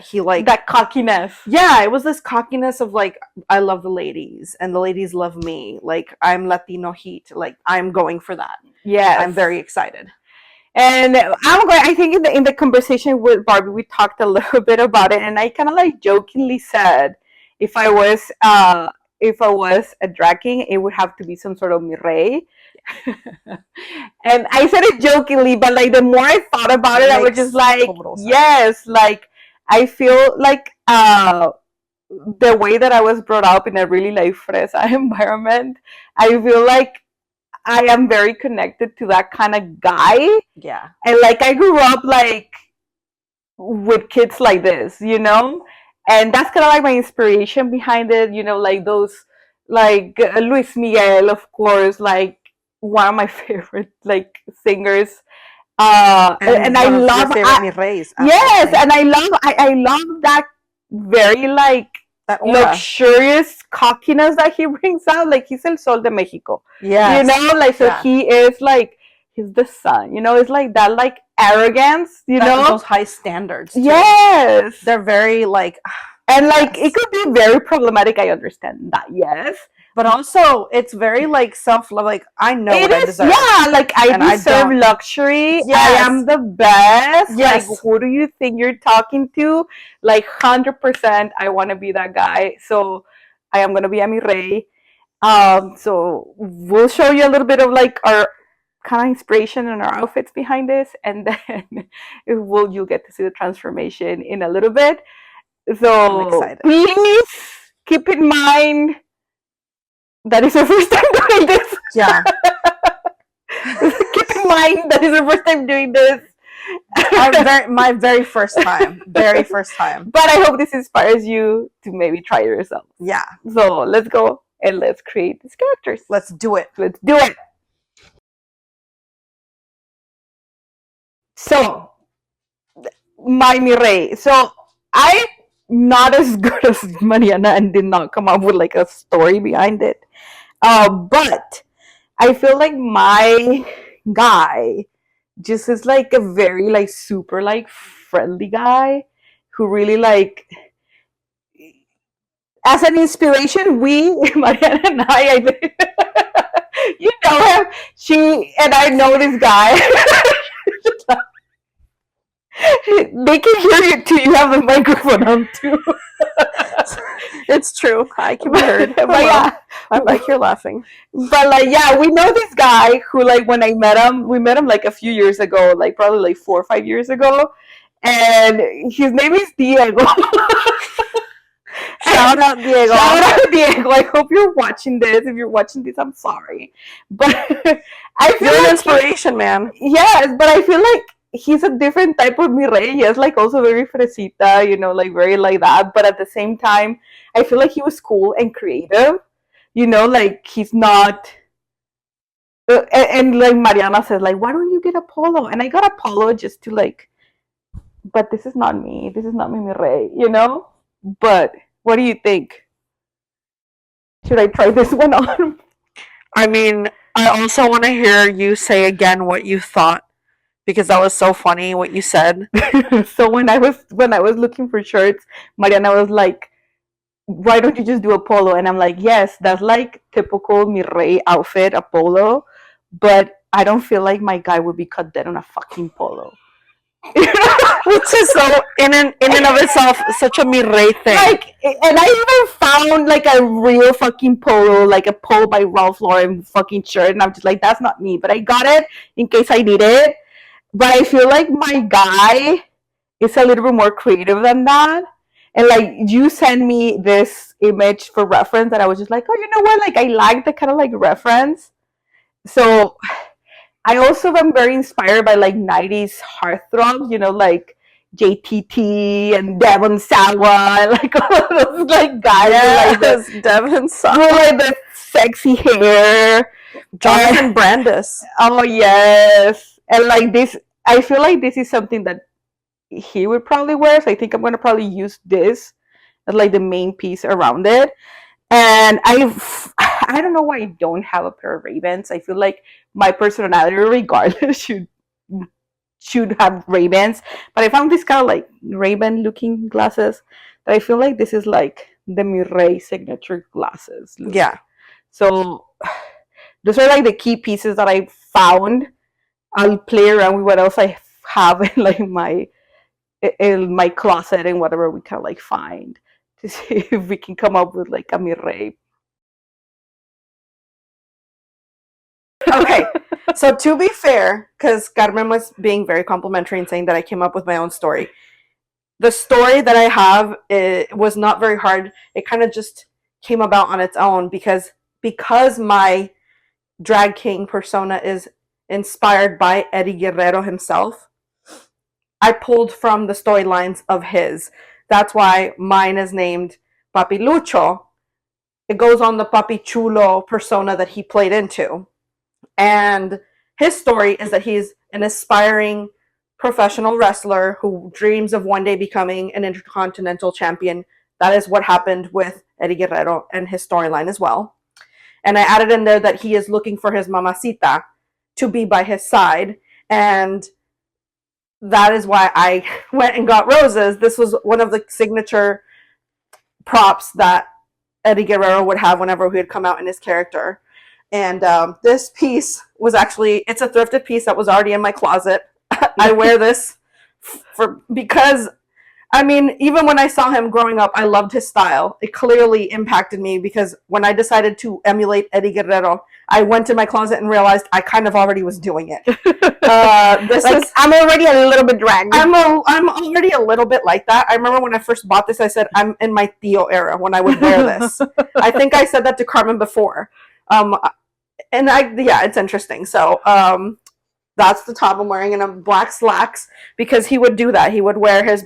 he like That cockiness. yeah, it was this cockiness of like I love the ladies and the ladies love me. Like I'm Latino heat. Like I'm going for that. Yes. I'm very excited. And I think in the conversation with Barbie, we talked a little bit about it, and I kind of like jokingly said, if I was a drag king, it would have to be some sort of mi rey. And I said it jokingly, but like the more I thought about it, I was just like, yes, like I feel like the way that I was brought up in a really like fresa environment, I feel like I am very connected to that kind of guy. Yeah. And like I grew up like with kids like this, you know? And that's kind of like my inspiration behind it, you know, like those like Luis Miguel, of course, like one of my favorite like singers. And I love mi reys. yes, and I love that very like that aura. Luxurious cockiness that he brings out. Like he's el sol de Mexico. Yeah. You know, like so he is like he's the sun. You know, it's like that like arrogance, you know? Those high standards. Too. Yes. They're very like and like it could be very problematic, I understand that, yes. But also it's very like self-love, like I know what I deserve. Yeah, like I deserve luxury. Yes. I am the best. Yes. Like who do you think you're talking to? Like 100% I want to be that guy. So I am gonna be a mi rey. So we'll show you a little bit of like our kind of inspiration and our outfits behind this, and then you'll get to see the transformation in a little bit. So please keep in mind that is our first time doing this. Yeah. Keep in mind that is our first time doing this. My very first time. Very first time. But I hope this inspires you to maybe try it yourself. Yeah. So let's go and let's create these characters. Let's do it. Let's do it. So, my mi rey. So, I'm not as good as Mariana and did not come up with like a story behind it. But I feel like my guy just is like a very like super like friendly guy who really like as an inspiration, Mariana and I you know him, she and I know this guy. They can hear you too. You have the microphone on too. It's true. I can be heard. But yeah, I like your laughing. But like, yeah, we know this guy who, like, when I met him, we met him like a few years ago, like probably like 4 or 5 years ago, and his name is Diego. Shout out Diego. Shout out Diego. I hope you're watching this. If you're watching this, I'm sorry, but I feel you're like an inspiration, man. Yes, but I feel like he's a different type of mi rey. He is like also very fresita, you know, like very like that. But at the same time, I feel like he was cool and creative. You know, like he's not. And like Mariana says, like, why don't you get a polo? And I got a polo just to like. But this is not me. This is not mi rey. You know. But what do you think? Should I try this one on? I mean, I also want to hear you say again what you thought, because that was so funny what you said. So when I was looking for shirts, Mariana was like, why don't you just do a polo? And I'm like, yes, that's like typical mi rey outfit, a polo, but I don't feel like my guy would be cut dead on a fucking polo. Which is so in and of itself such a mi rey thing. Like, and I even found like a real fucking polo, like a polo by Ralph Lauren fucking shirt, and I'm just like, that's not me, but I got it in case I need it. But I feel like my guy is a little bit more creative than that. And like, you send me this image for reference, and I was just like, oh, you know what? Like, I like the kind of like reference. So I also am very inspired by like 90s heartthrobs, you know, like JTT and Devon Sawa, like all of those like guys Yes, with Devin with Sawa. like the sexy hair. Jonathan Brandis. Oh yes, and like this, I feel like this is something that he would probably wear. So I think I'm gonna probably use this as like the main piece around it. And I don't know why I don't have a pair of Ray-Bans. I feel like my personality, regardless, should have Ray-Bans. But I found this kind of like Ray-Ban looking glasses that I feel like this is like the Mireille signature glasses look. Yeah. So those are like the key pieces that I found. I'll play around with what else I have in my closet and whatever we can like find to see if we can come up with like a Mireille. Okay. So to be fair, because Carmen was being very complimentary and saying that I came up with my own story. The story that I have, it was not very hard. It kind of just came about on its own because my drag king persona is inspired by Eddie Guerrero himself. I pulled from the storylines of his. That's why mine is named Papi Lucho. It goes on the Papi Chulo persona that he played into. And his story is that he's an aspiring professional wrestler who dreams of one day becoming an intercontinental champion. That is what happened with Eddie Guerrero and his storyline as well. And I added in there that he is looking for his mamacita to be by his side. And that is why I went and got roses. This was one of the signature props that Eddie Guerrero would have whenever he would come out in his character. And this piece was actually, it's a thrifted piece that was already in my closet. I wear this because, I mean, even when I saw him growing up, I loved his style. It clearly impacted me because when I decided to emulate Eddie Guerrero, I went to my closet and realized I kind of already was doing it. I'm already a little bit dragged. I'm already a little bit like that. I remember when I first bought this, I said I'm in my Theo era when I would wear this. I think I said that to Carmen before. It's interesting. So that's the top I'm wearing, and I'm black slacks because he would do that. He would wear his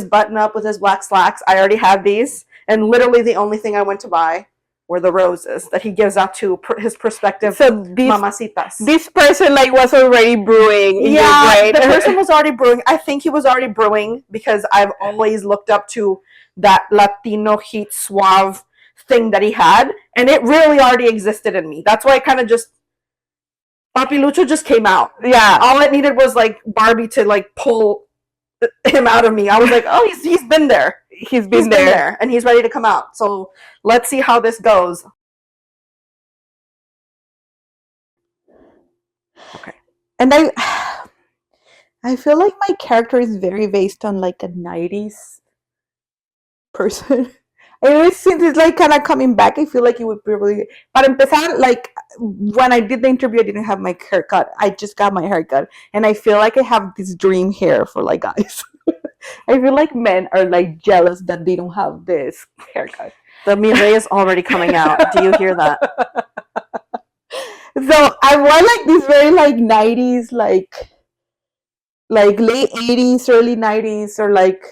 button up with his black slacks. I already had these, and literally the only thing I went to buy were the roses that he gives out to his prospective mamacitas. This person like was already brewing. Yeah, the person was already brewing. I think he was already brewing because I've always looked up to that Latino heat suave thing that he had, and it really already existed in me. That's why I kind of just Papi Lucho just came out. Yeah, all it needed was like Barbie to like pull him out of me. I was like, oh, he's been there. He's been there, and he's ready to come out. So let's see how this goes. Okay, and I feel like my character is very based on like a 90s person. And since it's like kind of coming back, I feel like it would be really. But empezar, like when I did the interview, I didn't have my haircut. I just got my haircut, and I feel like I have this dream hair for like guys. I feel like men are like jealous that they don't have this haircut. The Mireille is already coming out. Do you hear that? So I want like this very like 90s, like late 80s, early 90s, or like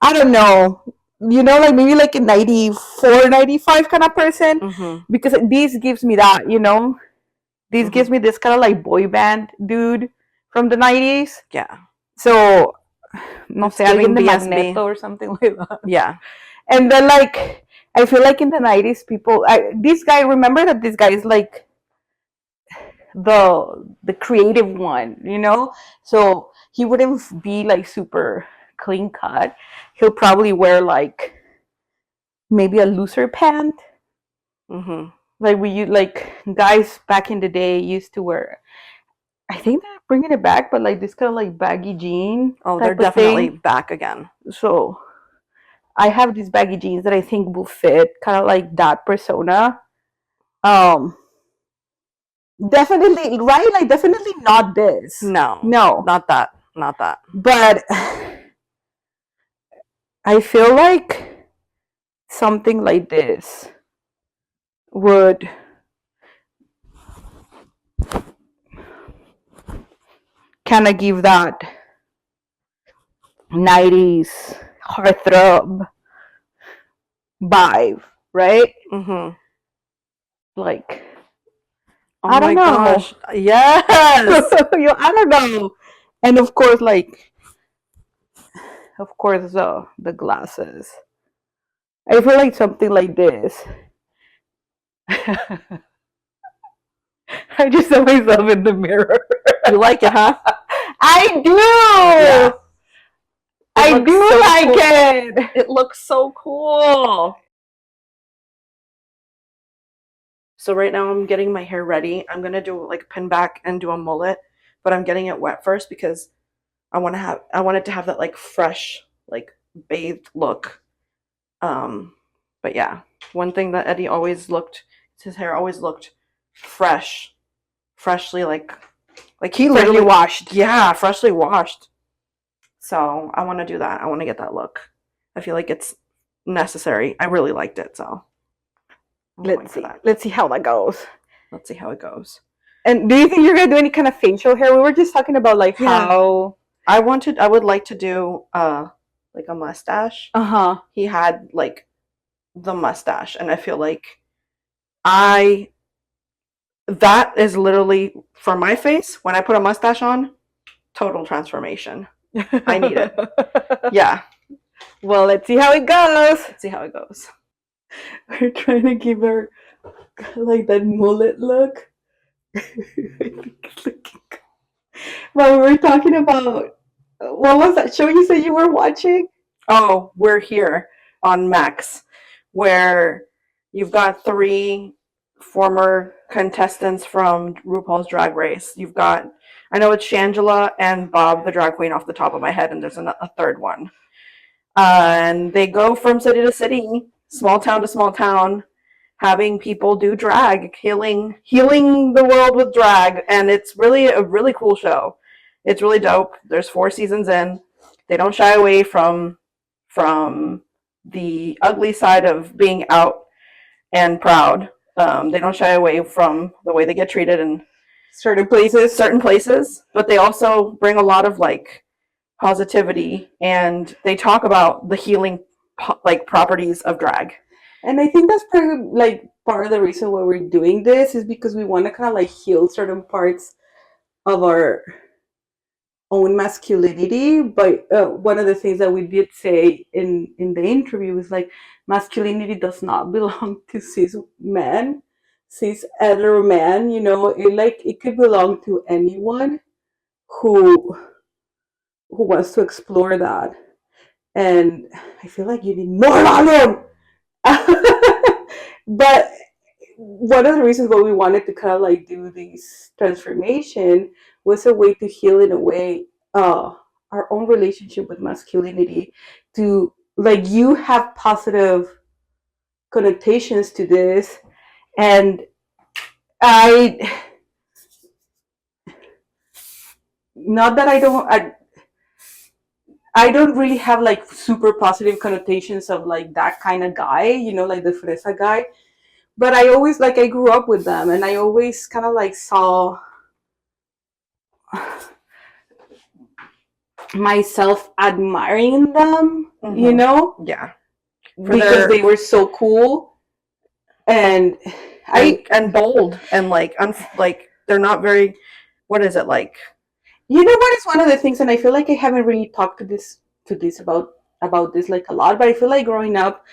I don't know. Like maybe like a 94, 95 kind of person. Mm-hmm. Because this gives me that, This gives me this kind of like boy band dude from the 90s. Yeah. So, no sé, alguien de BSB. Magneto or something like that. Yeah. And then like, I feel like in the 90s people, remember that this guy is like the creative one, So he wouldn't be like super clean cut. He'll probably wear like maybe a looser pant. Mm-hmm. Like guys back in the day used to wear. I think they're bringing it back, but like this kind of like baggy jean. Oh, they're definitely back again. So I have these baggy jeans that I think will fit kind of like that persona. Definitely, right? Like definitely not this. No, not that. But I feel like something like this would kind of give that 90s heartthrob vibe, right? Mm-hmm. Like, Oh I don't my know. gosh. Yes. I don't know. And of course, the glasses. I feel like something like this. I just saw myself in the mirror. You like it, huh? I do. Yeah. I looks do so like cool. it. It looks so cool. So right now I'm getting my hair ready. I'm gonna do like pin back and do a mullet, but I'm getting it wet first because I want it to have that like fresh, like bathed look. But yeah, one thing that Eddie always looked, his hair always looked fresh, freshly like he Freshly literally washed. Yeah, freshly washed. So I want to do that. I want to get that look. I feel like it's necessary. I really liked it, so I'm going Let's for see. that. Let's see how that goes. Let's see how it goes. And do you think you're gonna do any kind of facial hair? We were just talking about like Yeah. how. I would like to do like a mustache. Uh-huh. He had like the mustache, and I feel like I that is literally for my face when I put a mustache on, total transformation. I need it. Yeah. Well, let's see how it goes. Let's see how it goes. We're trying to give her like that mullet look. I think it's looking good. Well, we were talking about what was that show you said you were watching? Oh, we're here on Max, where you've got 3 former contestants from RuPaul's Drag Race. You've got, I know it's Shangela and Bob, the drag queen, off the top of my head, and there's a third one. And they go from city to city, small town to small town, having people do drag, healing the world with drag, and it's really a really cool show. It's really dope. There's 4 seasons in. They don't shy away from the ugly side of being out and proud. They don't shy away from the way they get treated in Certain places. but they also bring a lot of like positivity, and they talk about the healing like properties of drag. And I think that's part of the reason why we're doing this is because we want to kind of like heal certain parts of our own masculinity. But one of the things that we did say in the interview was like masculinity does not belong to cis men, cis hetero men. You know, it could belong to anyone who wants to explore that. And I feel like you need more volume. But one of the reasons why we wanted to kind of like do this transformation was a way to heal in a way our own relationship with masculinity, to like you have positive connotations to this, and I not that I don't really have like super positive connotations of like that kind of guy, you know, like the fresa guy. But I always like I grew up with them, and I always kind of like saw myself admiring them, you know, Yeah. because they were so cool and bold and like like they're not very, what is it like? You know what is one of the things, and I feel like I haven't really talked to this about this like a lot, but I feel like growing up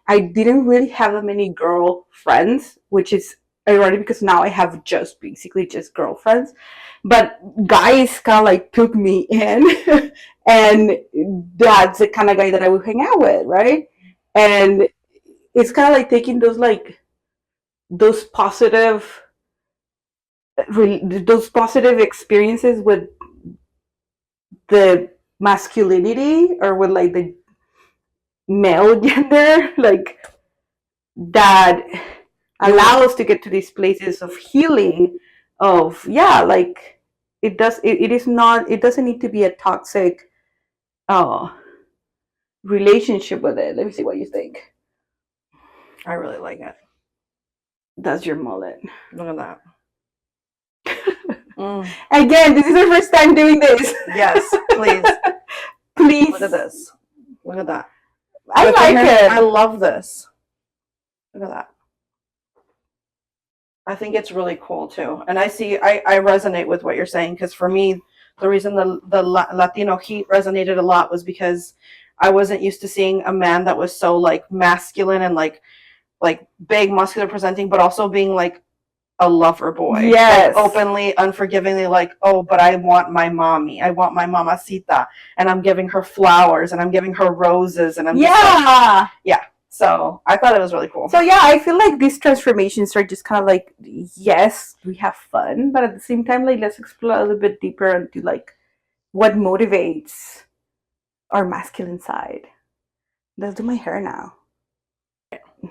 I didn't really have that many girl friends, which is ironic because now I have basically just girlfriends. But guys kind of like took me in, and that's the kind of guy that I would hang out with, right? And it's kind of like taking those positive those positive experiences with the masculinity or with like the male gender, like that allow us to get to these places of healing, of like it doesn't need to be a toxic uh relationship with it. Let me see what you think. I really like it. That's your mullet. Look at that. Again, this is our first time doing this. Yes, please. Please. Look at this. Look at that. I With the like hair, it. I love this. Look at that. I think it's really cool too. And I resonate with what you're saying, because for me, the reason the Latino heat resonated a lot was because I wasn't used to seeing a man that was so like masculine and like big, muscular presenting, but also being like a lover boy. Yes. Like openly, unforgivingly, like, oh, but I want my mommy. I want my mamacita. And I'm giving her flowers and I'm giving her roses and I'm just like, yeah. So I thought it was really cool. So yeah, I feel like these transformations are just kind of like, yes, we have fun, but at the same time, like, let's explore a little bit deeper into like what motivates our masculine side. Let's do my hair now.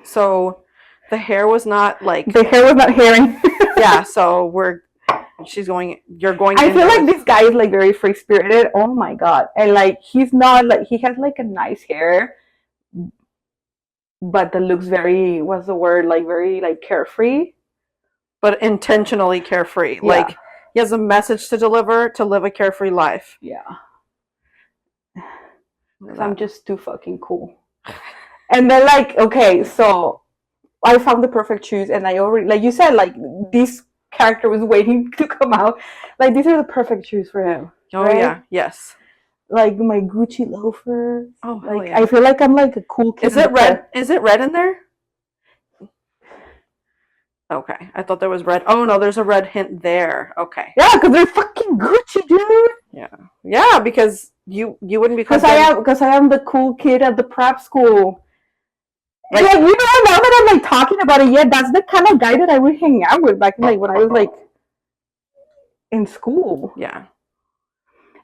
So the hair was not like The hair was not hairing. yeah. So you're going. I feel like this guy is like very free spirited. Oh my god! And like he's not like, he has like a nice hair, but that looks very, what's the word, like very like carefree, but intentionally carefree. Yeah. Like he has a message to deliver to live a carefree life. Yeah. I'm just too fucking cool. And then like, okay, so I found the perfect shoes, and I already, like you said, like this character was waiting to come out. Like these are the perfect shoes for him. Oh right? yeah, yes. Like my Gucci loafers. Oh like yeah. I feel like I'm like a cool kid. Is it red? Is it red in there? Okay, I thought there was red. Oh no, there's a red hint there. Okay. Yeah, because they're fucking Gucci, dude. Yeah, because you wouldn't be Because I am the cool kid at the prep school. Like, now that I'm like talking about it, yeah, that's the kind of guy that I would hang out with back like when I was like in school. Yeah.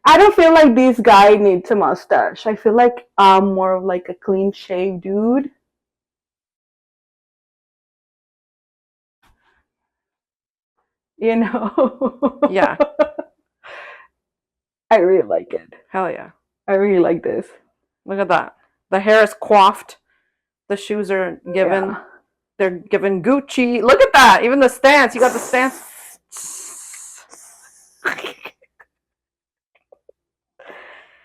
I don't feel like this guy needs a mustache. I feel like I'm more of like a clean shaved dude. You know? Yeah. I really like it. Hell yeah. I really like this. Look at that. The hair is coiffed. The shoes are given. Yeah. They're given Gucci. Look at that. Even the stance. You got the stance.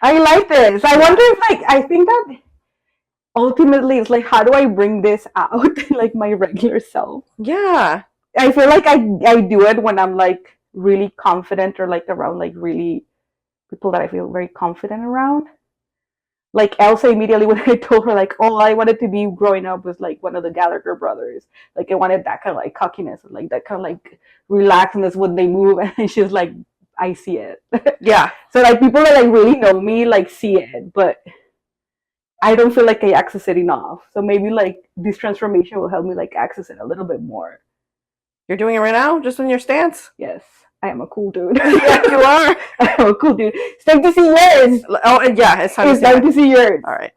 I like this. I wonder if like, I think that ultimately it's like, how do I bring this out like my regular self? Yeah. I feel like I do it when I'm like really confident, or like around like really people that I feel very confident around. Like Elsa, immediately when I told her like, all I wanted to be growing up was like one of the Gallagher brothers. Like I wanted that kind of like cockiness, like that kind of like relaxedness when they move, and she was like, I see it. Yeah. So like people that like really know me like see it, but I don't feel like I access it enough. So maybe like this transformation will help me like access it a little bit more. You're doing it right now, just in your stance. Yes, I am a cool dude. Yeah, you are. I am a cool dude. It's time to see yours. Oh, and yeah, it's time to see yours. All right.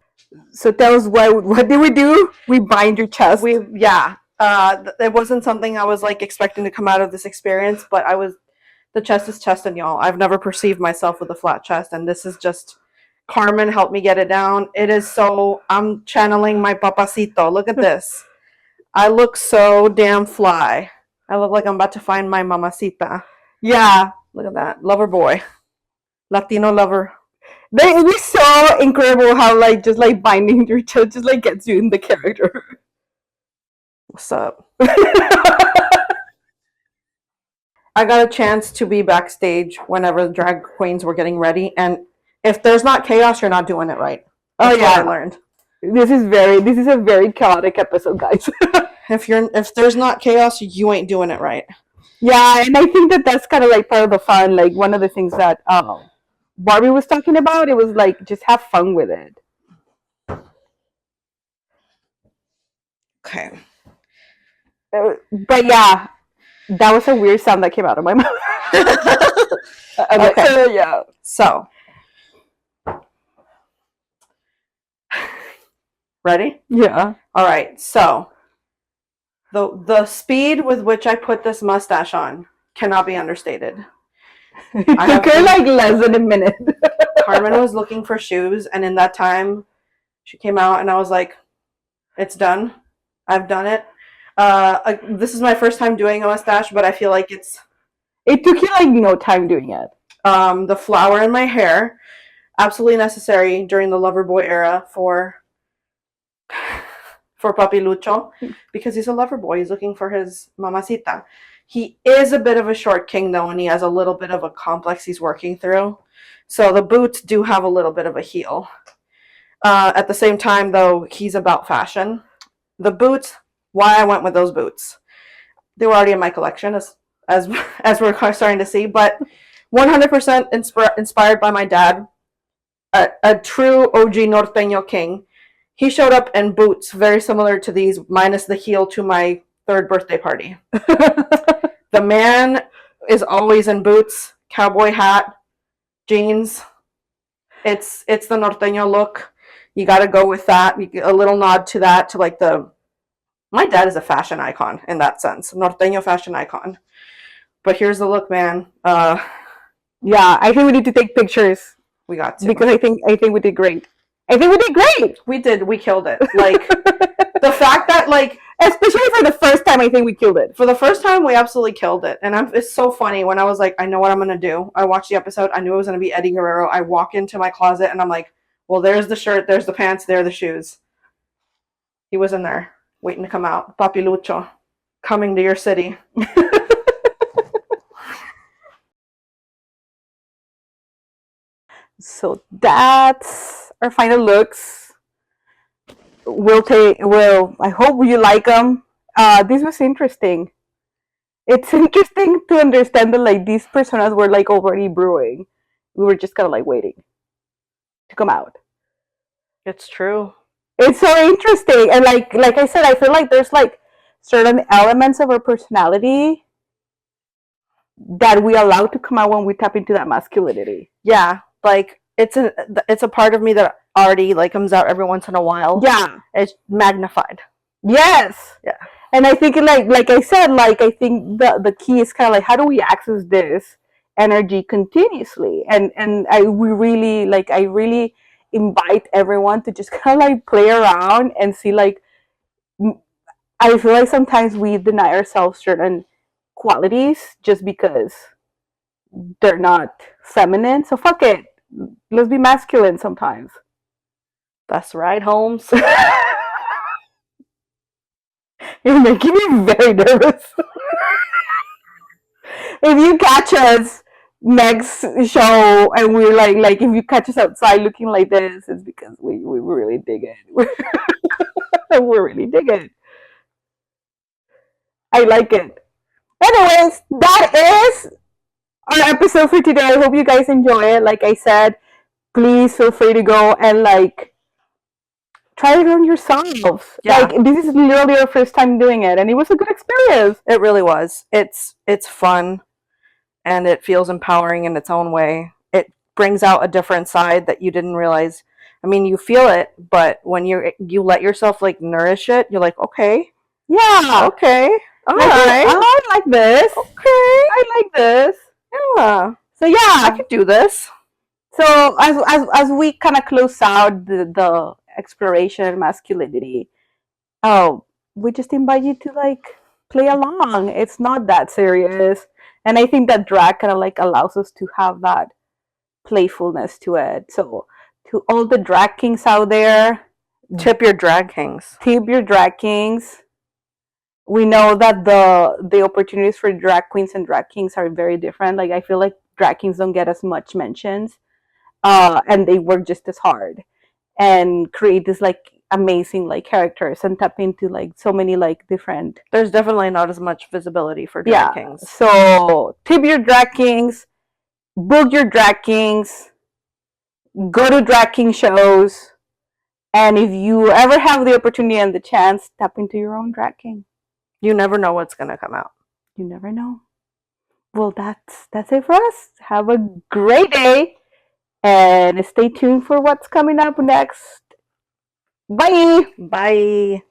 So tell us what did we do? We bind your chest. It wasn't something I was like expecting to come out of this experience, but the chest is chesting, y'all. I've never perceived myself with a flat chest, and this is just Carmen helped me get it down. It is so, I'm channeling my papacito. Look at this. I look so damn fly. I look like I'm about to find my mamacita. Yeah. Look at that. Lover boy. Latino lover. It was so incredible how like just like binding your chest just like gets you in the character. What's up? I got a chance to be backstage whenever the drag queens were getting ready, and if there's not chaos, you're not doing it right. That's what I learned. This is a very chaotic episode, guys. If there's not chaos, you ain't doing it right. Yeah, and I think that's kind of like part of the fun. Like one of the things that Barbie was talking about, it was like just have fun with it. Okay. But yeah, that was a weird sound that came out of my mouth. Okay. Yeah. So, ready? Yeah. All right. So, the speed with which I put this mustache on cannot be understated. It took her like less than a minute. Carmen was looking for shoes, and in that time, she came out, and I was like, "It's done. I've done it." This is my first time doing a mustache, but I feel like it took you like no time doing it. The flower in my hair. absolutely necessary during the lover boy era for Papi Lucho, because he's a lover boy. He's looking for his mamacita. He is a bit of a short king though, and he has a little bit of a complex he's working through. So the boots do have a little bit of a heel. At the same time, though, he's about fashion. The boots, why I went with those boots. They were already in my collection, as we're starting to see, but 100% inspired by my dad, a true OG norteño king. He showed up in boots very similar to these, minus the heel, to my 3rd birthday party. The man is always in boots, cowboy hat, jeans. It's the norteño look. You got to go with that. A little nod to that, to like the. My dad is a fashion icon in that sense, norteño fashion icon. But here's the look, man. Yeah, I think we need to take pictures We got to, because I think we did great. I think we did great. We did. We killed it. Like the fact that, like, especially for the first time, I think we killed it. For the first time, we absolutely killed it. And it's so funny when I was like, I know what I'm gonna do. I watched the episode. I knew it was gonna be Eddie Guerrero. I walk into my closet and I'm like, well, there's the shirt, there's the pants, there are the shoes. He was in there, waiting to come out. Papi Lucho, coming to your city. So that's our final looks. I hope you like them. This was interesting. It's interesting to understand that like these personas were like already brewing. We were just kind of like waiting to come out. It's true. It's so interesting, and like I said, I feel like there's like certain elements of our personality that we allow to come out when we tap into that masculinity. Yeah, like it's a part of me that already like comes out every once in a while. Yeah, it's magnified. Yes. Yeah. And I think like I said, like I think the key is kind of like how do we access this energy continuously, and I really invite everyone to just kind of like play around and see like I feel like sometimes we deny ourselves certain qualities just because they're not feminine. So fuck it. Let's be masculine sometimes. That's right, Holmes. You're making me very nervous. If you catch us next show and we're like if you catch us outside looking like this, it's because we really dig it. We're really dig it. I like it. Anyways, that is our episode for today. I hope you guys enjoy it. Like I said, please feel free to go and like try it on yourselves. Yeah. Like this is literally our first time doing it, and it was a good experience. It really was. It's fun, and it feels empowering in its own way. It brings out a different side that you didn't realize. I mean, you feel it, but when you let yourself like nourish it, you're like, okay, Yeah. okay, all Like, right, I like this. okay, I like this. yeah, So I yeah. could do this. So as we kind of close out the exploration of masculinity, we just invite you to like play along. It's not that serious, and I think that drag kind of like allows us to have that playfulness to it. So to all the drag kings out there, Tip your drag kings. tip your drag kings. We know that the opportunities for drag queens and drag kings are very different. Like I feel like drag kings don't get as much mentions, and they work just as hard and create this like amazing like characters and tap into like so many like different. There's definitely not as much visibility for drag kings. So tip your drag kings, book your drag kings, go to drag king shows, and if you ever have the opportunity and the chance, tap into your own drag king. You never know what's gonna come out. You never know. Well, that's it for us. Have a great day, and stay tuned for what's coming up next. Bye. Bye.